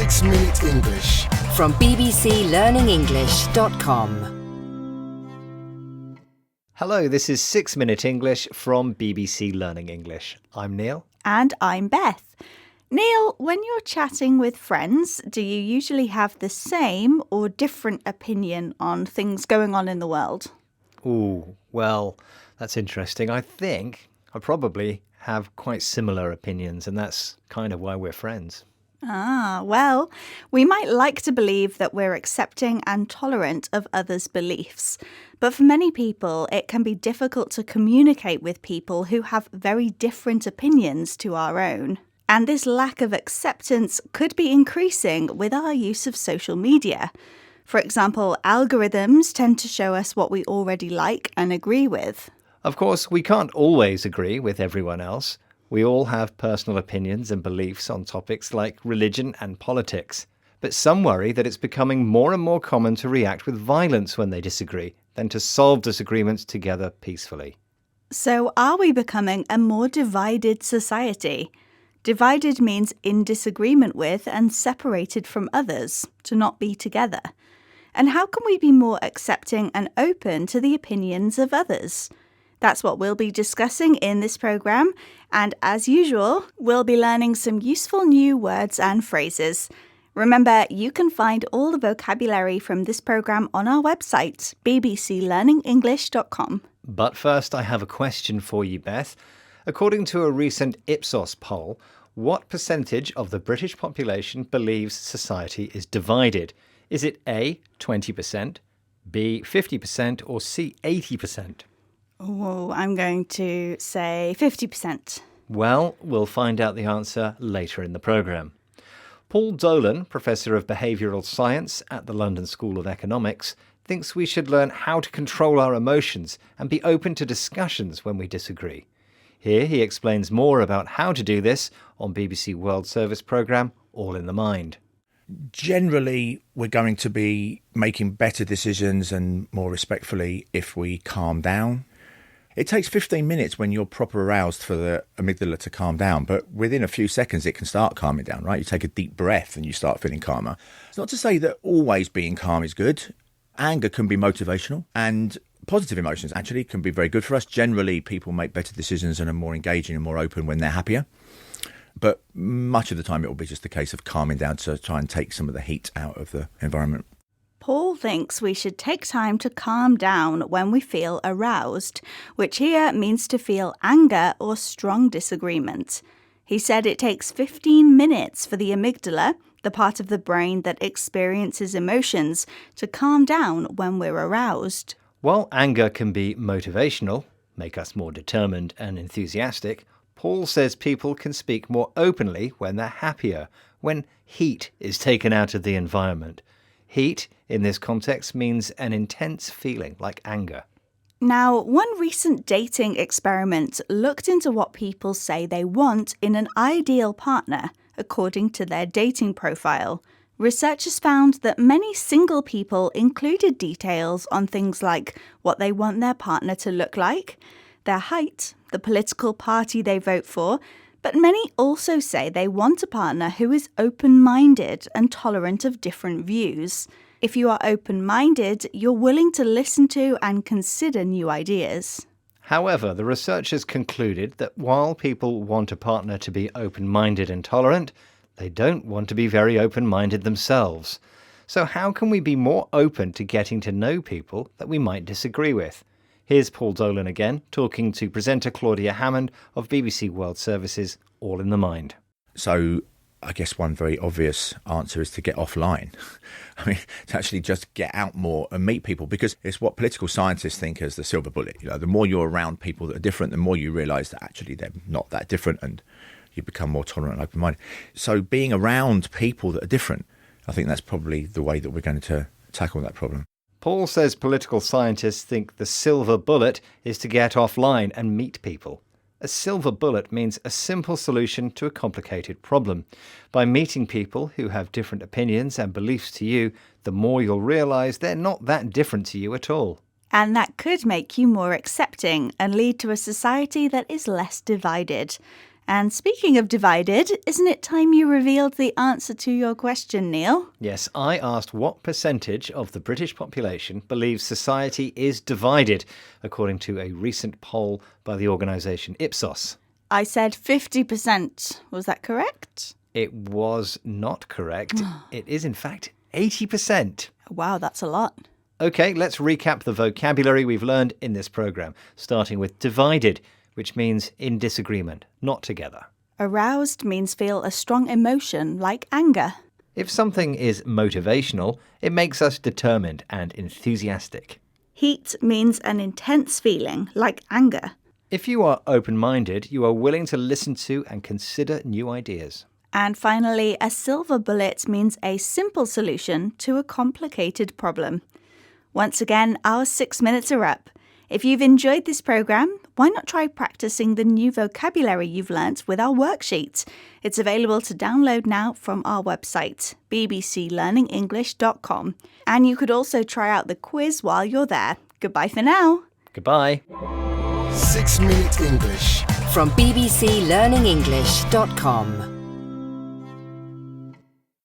6 Minute English from bbclearningenglish.com. Hello, this is 6 Minute English from BBC Learning English. I'm Neil. And I'm Beth. Neil, when you're chatting with friends, do you usually have the same or different opinion on things going on in the world? Ooh, well, that's interesting. I think I probably have quite similar opinions, and that's kind of why we're friends. Well, we might like to believe that we're accepting and tolerant of others' beliefs. But for many people, it can be difficult to communicate with people who have very different opinions to our own. And this lack of acceptance could be increasing with our use of social media. For example, algorithms tend to show us what we already like and agree with. Of course, we can't always agree with everyone else. We all have personal opinions and beliefs on topics like religion and politics. But some worry that it's becoming more and more common to react with violence when they disagree than to solve disagreements together peacefully. So are we becoming a more divided society? Divided means in disagreement with and separated from others, to not be together. And how can we be more accepting and open to the opinions of others? That's what we'll be discussing in this programme. And as usual, we'll be learning some useful new words and phrases. Remember, you can find all the vocabulary from this programme on our website, bbclearningenglish.com. But first, I have a question for you, Beth. According to a recent Ipsos poll, what percentage of the British population believes society is divided? Is it A, 20%, B, 50%, or C, 80%? Oh, I'm going to say 50%. Well, we'll find out the answer later in the programme. Paul Dolan, Professor of Behavioural Science at the London School of Economics, thinks we should learn how to control our emotions and be open to discussions when we disagree. Here he explains more about how to do this on BBC World Service programme All in the Mind. Generally, we're going to be making better decisions and more respectfully if we calm down. It takes 15 minutes when you're proper aroused for the amygdala to calm down, but within a few seconds it can start calming down, right? You take a deep breath and you start feeling calmer. It's not to say that always being calm is good. Anger can be motivational, and positive emotions actually can be very good for us. Generally, people make better decisions and are more engaging and more open when they're happier. But much of the time it will be just a case of calming down to try and take some of the heat out of the environment. Paul thinks we should take time to calm down when we feel aroused, which here means to feel anger or strong disagreement. He said it takes 15 minutes for the amygdala, the part of the brain that experiences emotions, to calm down when we're aroused. While anger can be motivational, make us more determined and enthusiastic, Paul says people can speak more openly when they're happier, when heat is taken out of the environment. Heat, in this context, means an intense feeling like anger. Now, one recent dating experiment looked into what people say they want in an ideal partner, according to their dating profile. Researchers found that many single people included details on things like what they want their partner to look like, their height, the political party they vote for, but many also say they want a partner who is open-minded and tolerant of different views. If you are open-minded, you're willing to listen to and consider new ideas. However, the researchers concluded that while people want a partner to be open-minded and tolerant, they don't want to be very open-minded themselves. So how can we be more open to getting to know people that we might disagree with? Here's Paul Dolan again, talking to presenter Claudia Hammond of BBC World Service's All in the Mind. So I guess one very obvious answer is to get offline. I mean, to actually just get out more and meet people, because it's what political scientists think as the silver bullet. You know, the more you're around people that are different, the more you realise that actually they're not that different, and you become more tolerant and open-minded. So being around people that are different, I think that's probably the way that we're going to tackle that problem. Paul says political scientists think the silver bullet is to get offline and meet people. A silver bullet means a simple solution to a complicated problem. By meeting people who have different opinions and beliefs to you, the more you'll realise they're not that different to you at all. And that could make you more accepting and lead to a society that is less divided. And speaking of divided, isn't it time you revealed the answer to your question, Neil? Yes, I asked what percentage of the British population believes society is divided, according to a recent poll by the organisation Ipsos. I said 50%. Was that correct? It was not correct. It is, in fact, 80%. Wow, that's a lot. OK, let's recap the vocabulary we've learned in this programme, starting with divided, which means in disagreement, not together. Aroused means feel a strong emotion like anger. If something is motivational, it makes us determined and enthusiastic. Heat means an intense feeling like anger. If you are open-minded, you are willing to listen to and consider new ideas. And finally, a silver bullet means a simple solution to a complicated problem. Once again, our 6 minutes are up. If you've enjoyed this programme, why not try practicing the new vocabulary you've learnt with our worksheet? It's available to download now from our website, bbclearningenglish.com. And you could also try out the quiz while you're there. Goodbye for now. Goodbye. 6 Minute English from bbclearningenglish.com.